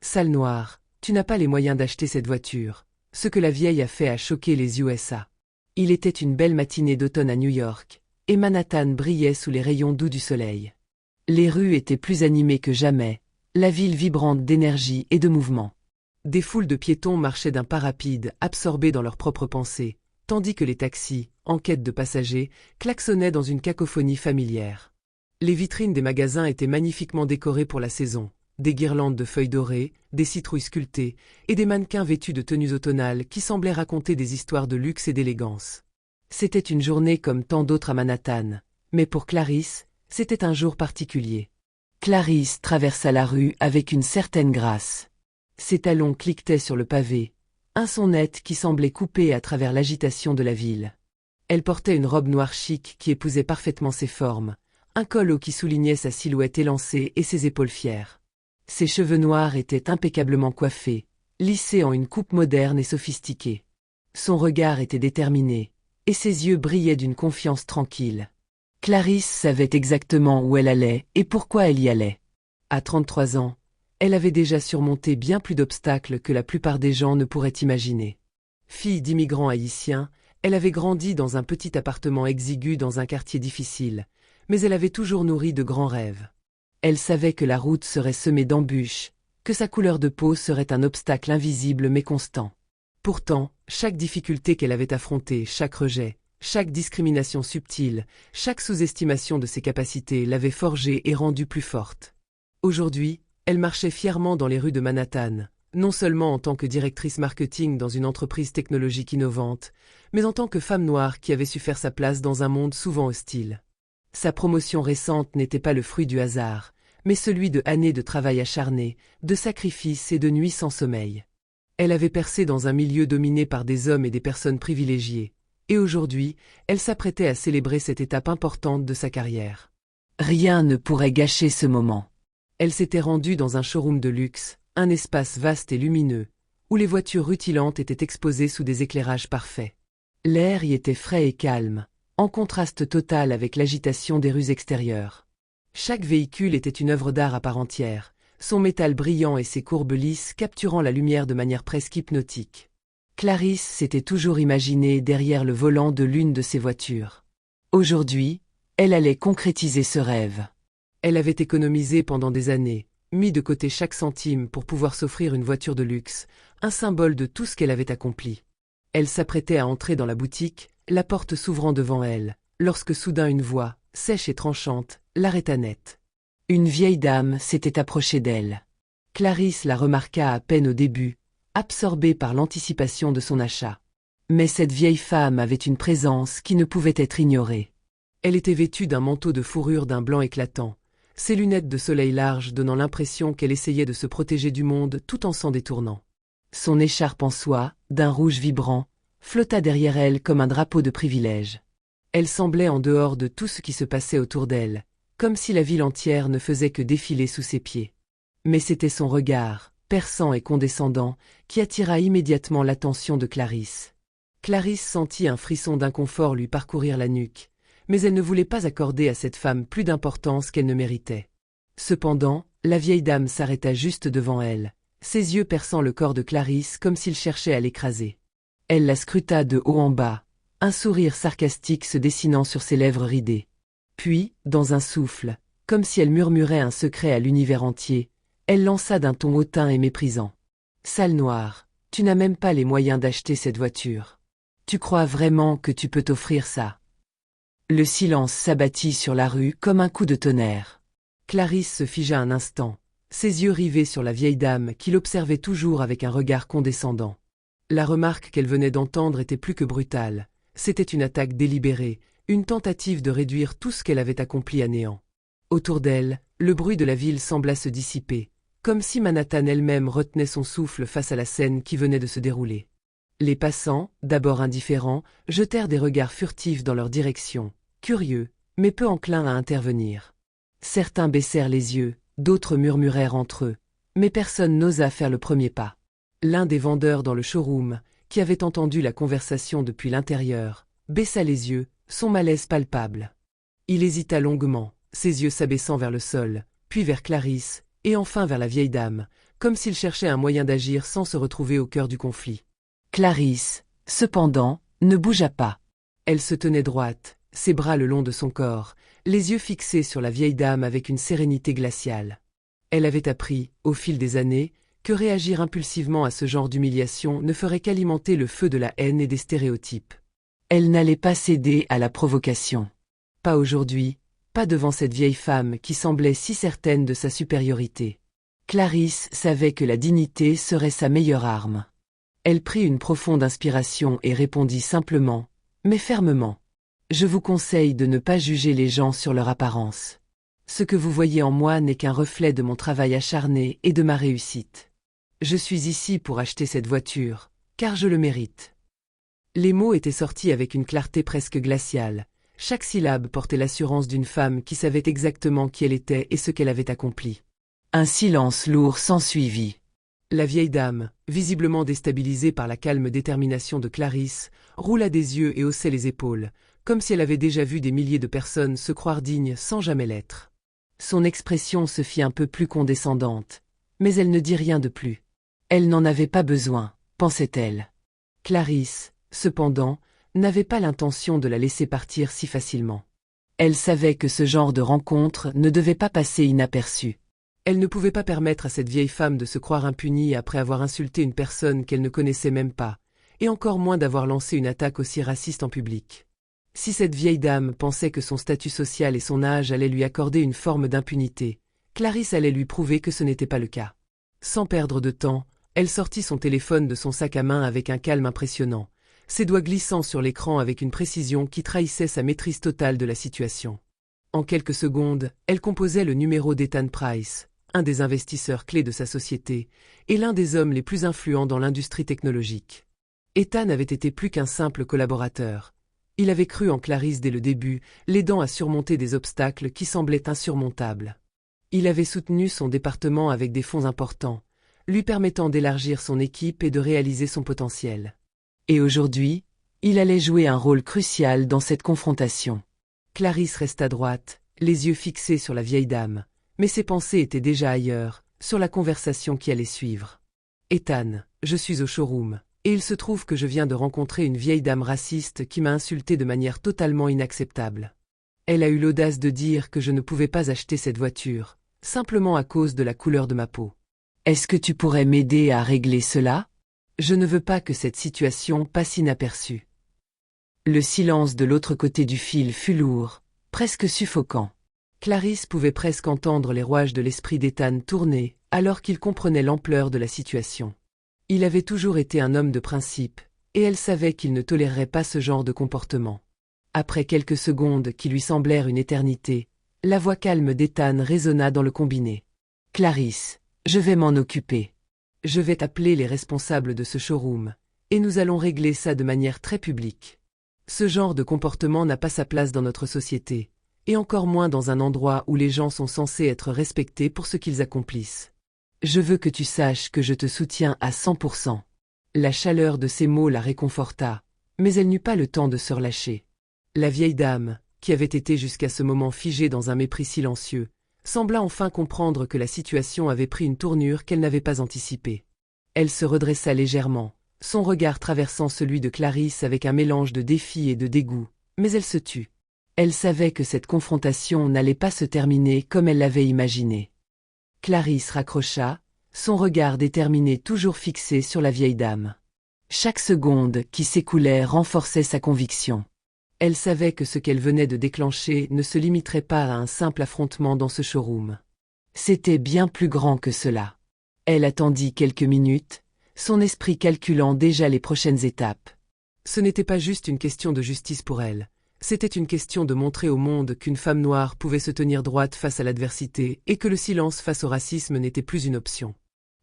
Sale noire, tu n'as pas les moyens d'acheter cette voiture. Ce que la vieille a fait a choqué les USA. Il était une belle matinée d'automne à New York, et Manhattan brillait sous les rayons doux du soleil. Les rues étaient plus animées que jamais, la ville vibrante d'énergie et de mouvement. Des foules de piétons marchaient d'un pas rapide, absorbés dans leurs propres pensées, tandis que les taxis, en quête de passagers, klaxonnaient dans une cacophonie familière. Les vitrines des magasins étaient magnifiquement décorées pour la saison, des guirlandes de feuilles dorées, des citrouilles sculptées, et des mannequins vêtus de tenues automnales qui semblaient raconter des histoires de luxe et d'élégance. C'était une journée comme tant d'autres à Manhattan, mais pour Clarisse, c'était un jour particulier. Clarisse traversa la rue avec une certaine grâce. Ses talons cliquetaient sur le pavé, un son net qui semblait couper à travers l'agitation de la ville. Elle portait une robe noire chic qui épousait parfaitement ses formes, un col haut qui soulignait sa silhouette élancée et ses épaules fières. Ses cheveux noirs étaient impeccablement coiffés, lissés en une coupe moderne et sophistiquée. Son regard était déterminé, et ses yeux brillaient d'une confiance tranquille. Clarisse savait exactement où elle allait et pourquoi elle y allait. À 33 ans, elle avait déjà surmonté bien plus d'obstacles que la plupart des gens ne pourraient imaginer. Fille d'immigrants haïtiens, elle avait grandi dans un petit appartement exigu dans un quartier difficile, mais elle avait toujours nourri de grands rêves. Elle savait que la route serait semée d'embûches, que sa couleur de peau serait un obstacle invisible mais constant. Pourtant, chaque difficulté qu'elle avait affrontée, chaque rejet, chaque discrimination subtile, chaque sous-estimation de ses capacités l'avait forgée et rendue plus forte. Aujourd'hui, elle marchait fièrement dans les rues de Manhattan, non seulement en tant que directrice marketing dans une entreprise technologique innovante, mais en tant que femme noire qui avait su faire sa place dans un monde souvent hostile. Sa promotion récente n'était pas le fruit du hasard, mais celui de années de travail acharné, de sacrifices et de nuits sans sommeil. Elle avait percé dans un milieu dominé par des hommes et des personnes privilégiées, et aujourd'hui, elle s'apprêtait à célébrer cette étape importante de sa carrière. Rien ne pourrait gâcher ce moment. Elle s'était rendue dans un showroom de luxe, un espace vaste et lumineux, où les voitures rutilantes étaient exposées sous des éclairages parfaits. L'air y était frais et calme, en contraste total avec l'agitation des rues extérieures. Chaque véhicule était une œuvre d'art à part entière, son métal brillant et ses courbes lisses capturant la lumière de manière presque hypnotique. Clarisse s'était toujours imaginée derrière le volant de l'une de ces voitures. Aujourd'hui, elle allait concrétiser ce rêve. Elle avait économisé pendant des années, mis de côté chaque centime pour pouvoir s'offrir une voiture de luxe, un symbole de tout ce qu'elle avait accompli. Elle s'apprêtait à entrer dans la boutique, la porte s'ouvrant devant elle, lorsque soudain une voix, sèche et tranchante, l'arrêta net. Une vieille dame s'était approchée d'elle. Clarisse la remarqua à peine au début, absorbée par l'anticipation de son achat. Mais cette vieille femme avait une présence qui ne pouvait être ignorée. Elle était vêtue d'un manteau de fourrure d'un blanc éclatant, ses lunettes de soleil larges donnant l'impression qu'elle essayait de se protéger du monde tout en s'en détournant. Son écharpe en soie, d'un rouge vibrant, flotta derrière elle comme un drapeau de privilège. Elle semblait en dehors de tout ce qui se passait autour d'elle, comme si la ville entière ne faisait que défiler sous ses pieds. Mais c'était son regard, perçant et condescendant, qui attira immédiatement l'attention de Clarisse. Clarisse sentit un frisson d'inconfort lui parcourir la nuque, mais elle ne voulait pas accorder à cette femme plus d'importance qu'elle ne méritait. Cependant, la vieille dame s'arrêta juste devant elle, ses yeux perçant le corps de Clarisse comme s'il cherchait à l'écraser. Elle la scruta de haut en bas, un sourire sarcastique se dessinant sur ses lèvres ridées. Puis, dans un souffle, comme si elle murmurait un secret à l'univers entier, elle lança d'un ton hautain et méprisant. « Sale noire, tu n'as même pas les moyens d'acheter cette voiture. Tu crois vraiment que tu peux t'offrir ça ?» Le silence s'abattit sur la rue comme un coup de tonnerre. Clarisse se figea un instant, ses yeux rivés sur la vieille dame qui l'observait toujours avec un regard condescendant. La remarque qu'elle venait d'entendre était plus que brutale, c'était une attaque délibérée, une tentative de réduire tout ce qu'elle avait accompli à néant. Autour d'elle, le bruit de la ville sembla se dissiper, comme si Manhattan elle-même retenait son souffle face à la scène qui venait de se dérouler. Les passants, d'abord indifférents, jetèrent des regards furtifs dans leur direction, curieux, mais peu enclins à intervenir. Certains baissèrent les yeux, d'autres murmurèrent entre eux, mais personne n'osa faire le premier pas. L'un des vendeurs dans le showroom, qui avait entendu la conversation depuis l'intérieur, baissa les yeux, son malaise palpable. Il hésita longuement, ses yeux s'abaissant vers le sol, puis vers Clarisse, et enfin vers la vieille dame, comme s'il cherchait un moyen d'agir sans se retrouver au cœur du conflit. Clarisse, cependant, ne bougea pas. Elle se tenait droite, ses bras le long de son corps, les yeux fixés sur la vieille dame avec une sérénité glaciale. Elle avait appris, au fil des années, que réagir impulsivement à ce genre d'humiliation ne ferait qu'alimenter le feu de la haine et des stéréotypes. Elle n'allait pas céder à la provocation. Pas aujourd'hui, pas devant cette vieille femme qui semblait si certaine de sa supériorité. Clarisse savait que la dignité serait sa meilleure arme. Elle prit une profonde inspiration et répondit simplement, mais fermement. Je vous conseille de ne pas juger les gens sur leur apparence. Ce que vous voyez en moi n'est qu'un reflet de mon travail acharné et de ma réussite. Je suis ici pour acheter cette voiture, car je le mérite. Les mots étaient sortis avec une clarté presque glaciale. Chaque syllabe portait l'assurance d'une femme qui savait exactement qui elle était et ce qu'elle avait accompli. Un silence lourd s'ensuivit. La vieille dame, visiblement déstabilisée par la calme détermination de Clarisse, roula des yeux et haussait les épaules, comme si elle avait déjà vu des milliers de personnes se croire dignes sans jamais l'être. Son expression se fit un peu plus condescendante, mais elle ne dit rien de plus. Elle n'en avait pas besoin, pensait-elle. Clarisse, cependant, n'avait pas l'intention de la laisser partir si facilement. Elle savait que ce genre de rencontre ne devait pas passer inaperçu. Elle ne pouvait pas permettre à cette vieille femme de se croire impunie après avoir insulté une personne qu'elle ne connaissait même pas, et encore moins d'avoir lancé une attaque aussi raciste en public. Si cette vieille dame pensait que son statut social et son âge allaient lui accorder une forme d'impunité, Clarisse allait lui prouver que ce n'était pas le cas. Sans perdre de temps, elle sortit son téléphone de son sac à main avec un calme impressionnant, ses doigts glissant sur l'écran avec une précision qui trahissait sa maîtrise totale de la situation. En quelques secondes, elle composait le numéro d'Ethan Price, un des investisseurs clés de sa société, et l'un des hommes les plus influents dans l'industrie technologique. Ethan avait été plus qu'un simple collaborateur. Il avait cru en Clarisse dès le début, l'aidant à surmonter des obstacles qui semblaient insurmontables. Il avait soutenu son département avec des fonds importants, lui permettant d'élargir son équipe et de réaliser son potentiel. Et aujourd'hui, il allait jouer un rôle crucial dans cette confrontation. Clarisse resta droite, les yeux fixés sur la vieille dame, mais ses pensées étaient déjà ailleurs, sur la conversation qui allait suivre. « Ethan, je suis au showroom, et il se trouve que je viens de rencontrer une vieille dame raciste qui m'a insulté de manière totalement inacceptable. Elle a eu l'audace de dire que je ne pouvais pas acheter cette voiture, simplement à cause de la couleur de ma peau. Est-ce que tu pourrais m'aider à régler cela ? Je ne veux pas que cette situation passe inaperçue. » Le silence de l'autre côté du fil fut lourd, presque suffocant. Clarisse pouvait presque entendre les rouages de l'esprit d'Ethan tourner, alors qu'il comprenait l'ampleur de la situation. Il avait toujours été un homme de principe, et elle savait qu'il ne tolérerait pas ce genre de comportement. Après quelques secondes qui lui semblèrent une éternité, la voix calme d'Ethan résonna dans le combiné. « Clarisse, je vais m'en occuper. Je vais appeler les responsables de ce showroom, et nous allons régler ça de manière très publique. Ce genre de comportement n'a pas sa place dans notre société, et encore moins dans un endroit où les gens sont censés être respectés pour ce qu'ils accomplissent. Je veux que tu saches que je te soutiens à 100%. La chaleur de ces mots la réconforta, mais elle n'eut pas le temps de se relâcher. La vieille dame, qui avait été jusqu'à ce moment figée dans un mépris silencieux, sembla enfin comprendre que la situation avait pris une tournure qu'elle n'avait pas anticipée. Elle se redressa légèrement, son regard traversant celui de Clarisse avec un mélange de défi et de dégoût, mais elle se tut. Elle savait que cette confrontation n'allait pas se terminer comme elle l'avait imaginé. Clarisse raccrocha, son regard déterminé toujours fixé sur la vieille dame. Chaque seconde qui s'écoulait renforçait sa conviction. Elle savait que ce qu'elle venait de déclencher ne se limiterait pas à un simple affrontement dans ce showroom. C'était bien plus grand que cela. Elle attendit quelques minutes, son esprit calculant déjà les prochaines étapes. Ce n'était pas juste une question de justice pour elle. C'était une question de montrer au monde qu'une femme noire pouvait se tenir droite face à l'adversité et que le silence face au racisme n'était plus une option.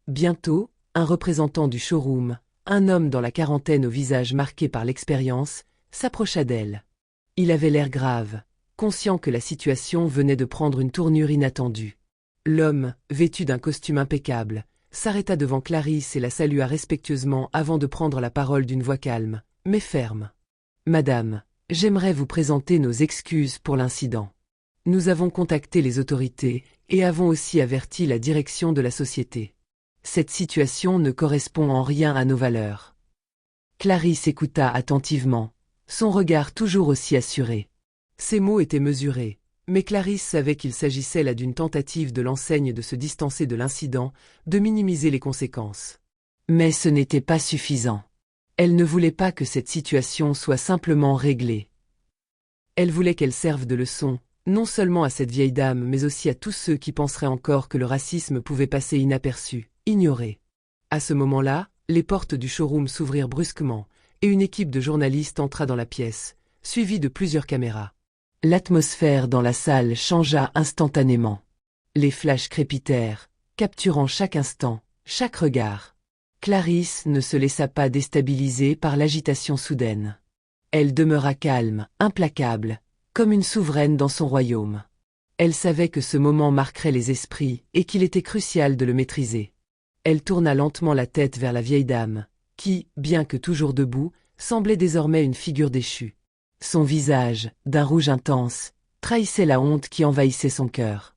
Bientôt, un représentant du showroom, un homme dans la quarantaine au visage marqué par l'expérience, s'approcha d'elle. Il avait l'air grave, conscient que la situation venait de prendre une tournure inattendue. L'homme, vêtu d'un costume impeccable, s'arrêta devant Clarisse et la salua respectueusement avant de prendre la parole d'une voix calme, mais ferme. « Madame, j'aimerais vous présenter nos excuses pour l'incident. Nous avons contacté les autorités et avons aussi averti la direction de la société. Cette situation ne correspond en rien à nos valeurs. Clarisse écouta attentivement, son regard toujours aussi assuré. Ses mots étaient mesurés, mais Clarisse savait qu'il s'agissait là d'une tentative de l'enseigne de se distancer de l'incident, de minimiser les conséquences. Mais ce n'était pas suffisant. Elle ne voulait pas que cette situation soit simplement réglée. Elle voulait qu'elle serve de leçon, non seulement à cette vieille dame mais aussi à tous ceux qui penseraient encore que le racisme pouvait passer inaperçu, ignoré. À ce moment-là, les portes du showroom s'ouvrirent brusquement, et une équipe de journalistes entra dans la pièce, suivie de plusieurs caméras. L'atmosphère dans la salle changea instantanément. Les flashs crépitèrent, capturant chaque instant, chaque regard. Clarisse ne se laissa pas déstabiliser par l'agitation soudaine. Elle demeura calme, implacable, comme une souveraine dans son royaume. Elle savait que ce moment marquerait les esprits et qu'il était crucial de le maîtriser. Elle tourna lentement la tête vers la vieille dame, qui, bien que toujours debout, semblait désormais une figure déchue. Son visage, d'un rouge intense, trahissait la honte qui envahissait son cœur.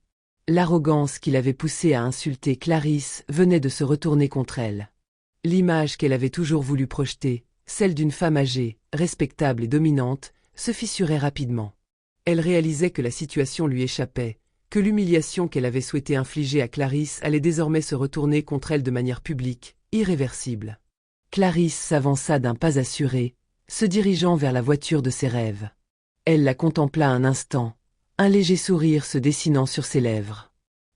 L'arrogance qui l'avait poussée à insulter Clarisse venait de se retourner contre elle. L'image qu'elle avait toujours voulu projeter, celle d'une femme âgée, respectable et dominante, se fissurait rapidement. Elle réalisait que la situation lui échappait, que l'humiliation qu'elle avait souhaité infliger à Clarisse allait désormais se retourner contre elle de manière publique, irréversible. Clarisse s'avança d'un pas assuré, se dirigeant vers la voiture de ses rêves. Elle la contempla un instant, un léger sourire se dessinant sur ses lèvres.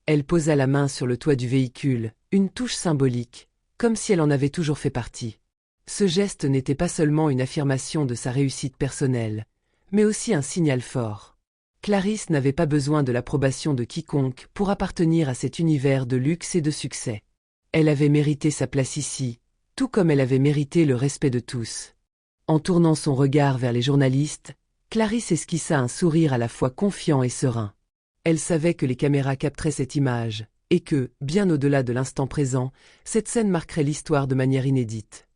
Elle posa la main sur le toit du véhicule, une touche symbolique, comme si elle en avait toujours fait partie. Ce geste n'était pas seulement une affirmation de sa réussite personnelle, mais aussi un signal fort. Clarisse n'avait pas besoin de l'approbation de quiconque pour appartenir à cet univers de luxe et de succès. Elle avait mérité sa place ici, tout comme elle avait mérité le respect de tous. En tournant son regard vers les journalistes, Clarisse esquissa un sourire à la fois confiant et serein. Elle savait que les caméras capteraient cette image, et que, bien au-delà de l'instant présent, cette scène marquerait l'histoire de manière inédite.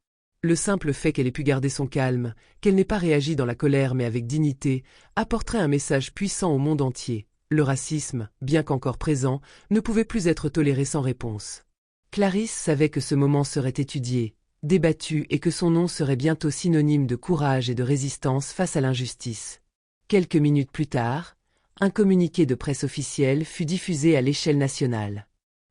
Le simple fait qu'elle ait pu garder son calme, qu'elle n'ait pas réagi dans la colère mais avec dignité, apporterait un message puissant au monde entier. Le racisme, bien qu'encore présent, ne pouvait plus être toléré sans réponse. Clarisse savait que ce moment serait étudié, débattu et que son nom serait bientôt synonyme de courage et de résistance face à l'injustice. Quelques minutes plus tard, un communiqué de presse officiel fut diffusé à l'échelle nationale.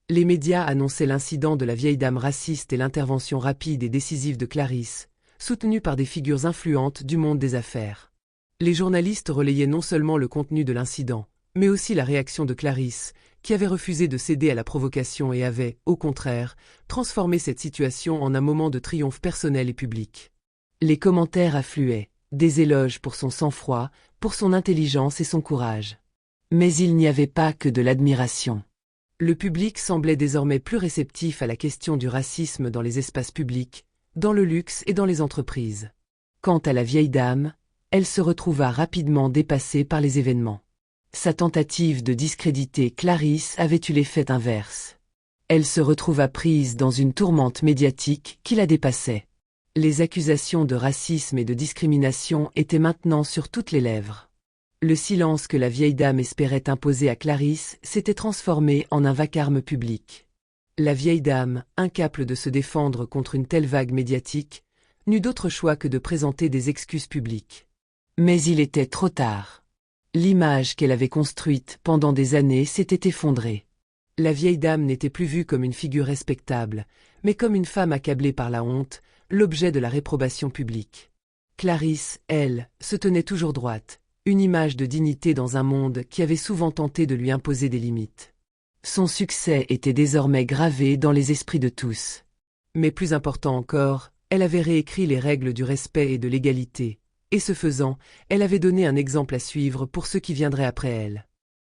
Les médias annonçaient l'incident de la vieille dame raciste et l'intervention rapide et décisive de Clarisse, soutenue par des figures influentes du monde des affaires. Les journalistes relayaient non seulement le contenu de l'incident, mais aussi la réaction de Clarisse, qui avait refusé de céder à la provocation et avait, au contraire, transformé cette situation en un moment de triomphe personnel et public. Les commentaires affluaient, des éloges pour son sang-froid, pour son intelligence et son courage. Mais il n'y avait pas que de l'admiration. Le public semblait désormais plus réceptif à la question du racisme dans les espaces publics, dans le luxe et dans les entreprises. Quant à la vieille dame, elle se retrouva rapidement dépassée par les événements. Sa tentative de discréditer Clarisse avait eu l'effet inverse. Elle se retrouva prise dans une tourmente médiatique qui la dépassait. Les accusations de racisme et de discrimination étaient maintenant sur toutes les lèvres. Le silence que la vieille dame espérait imposer à Clarisse s'était transformé en un vacarme public. La vieille dame, incapable de se défendre contre une telle vague médiatique, n'eut d'autre choix que de présenter des excuses publiques. Mais il était trop tard. L'image qu'elle avait construite pendant des années s'était effondrée. La vieille dame n'était plus vue comme une figure respectable, mais comme une femme accablée par la honte, l'objet de la réprobation publique. Clarisse, elle, se tenait toujours droite, une image de dignité dans un monde qui avait souvent tenté de lui imposer des limites. Son succès était désormais gravé dans les esprits de tous. Mais plus important encore, elle avait réécrit les règles du respect et de l'égalité, et ce faisant, elle avait donné un exemple à suivre pour ceux qui viendraient après elle.